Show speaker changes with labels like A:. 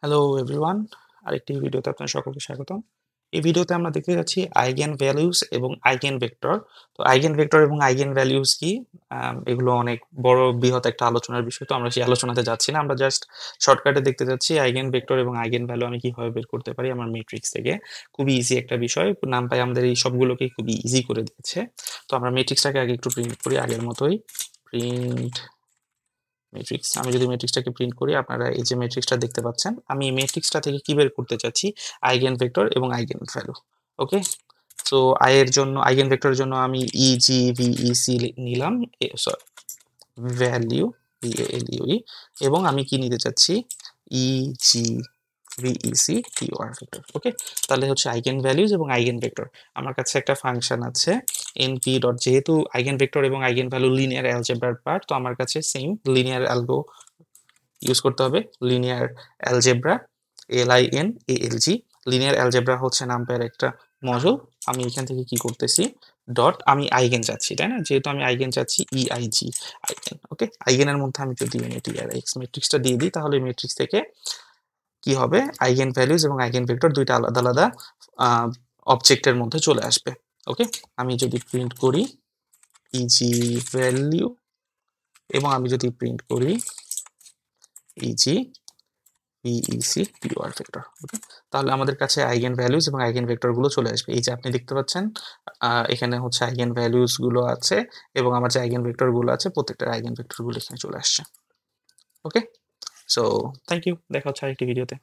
A: Hello everyone, আরেকটি ভিডিওতে আপনাদের সকলকে স্বাগতম। এই ভিডিওতে আমরা দেখতে যাচ্ছি আইগেন ভ্যালুস এবং আইগেন ভেক্টর। তো আইগেন ভেক্টর এবং আইগেন ভ্যালুস কি? এগুলো অনেক বড় বৃহৎ একটা আলোচনার বিষয়। তো আমরা সেই আলোচনাতে যাচ্ছি না। আমরা জাস্ট শর্টকাটে দেখতে যাচ্ছি আইগেন ভেক্টর এবং আইগেন ভ্যালু আমি কিভাবে বের করতে পারি আমার ম্যাট্রিক্স থেকে। খুবই ইজি একটা বিষয়। NumPy আমাদের এই সবগুলোকে খুবই ইজি করে দিয়েছে। তো আমরা ম্যাট্রিক্সটাকে আগে একটু প্রিন্ট করি আগের মতোই। Print matrix. আমি যদি ম্যাট্রিক্সটাকে প্রিন্ট করি আপনারা এই যে ম্যাট্রিক্সটা দেখতে পাচ্ছেন। আমি এই ম্যাট্রিক্সটা থেকে কি বের করতে চাচ্ছি? আইগেন ভেক্টর এবং আইগেন ভ্যালু। ওকে? সো এর জন্য আইগেন ভেক্টরের জন্য আমি ইজিভিইসি নিলাম। ভ্যালু VALUE এবং আমি কি নিতে চাচ্ছি? ইজিভিইসি পিওর ভেক্টর। ওকে? তাহলে হচ্ছে আইগেন ভ্যালুজ এবং আইগেন ভেক্টর। আমার কাছে একটা ফাংশন আছে np ডট যেহেতু আইগেন ভেক্টর এবং আইগেন ভ্যালু লিনিয়ার অ্যালজেব্রার পার্ট, তো আমার কাছে সেম লিনিয়ার অ্যালগো ইউজ করতে হবে। Linear algebra LINALG। Linear algebra হচ্ছে নামপ্যার একটা মডিউল। আমি এখান থেকে কি করতেছি? ডট আমি আইগেন চাচ্ছি, তাই না? যেহেতু আমি আইগেন চাচ্ছি EIG আইগেন। ওকে? আইগেনের মধ্যে আমি যদি এক্স ম্যাট্রিক্সটা দিয়ে দিই তাহলে ম্যাট্রিক্স থেকে কি হবে? আইগেন ভ্যালুজ এবং আইগেন ভেক্টর দুইটা আলাদা আলাদা অবজেক্টের মধ্যে চলে আসবে। ওকে? আমি যদি প্রিন্ট করি ইজি ভ্যালু এবং আমি যদি প্রিন্ট করি ইজি ভিইসি পিওর ভেক্টর। ওকে? তাহলে আমাদের কাছে আইগেন ভ্যালুজ এবং আইগেন ভেক্টর গুলো চলে আসবে। এই যে আপনি দেখতে পাচ্ছেন এখানে হচ্ছে আইগেন ভ্যালুজ গুলো আছে এবং আমার যে আইগেন ভেক্টর গুলো আছে প্রত্যেকটার আইগেন ভেক্টর গুলো এখানে চলে আসছে। ওকে? So thank you. দেখা হচ্ছে আরেকটি ভিডিওতে।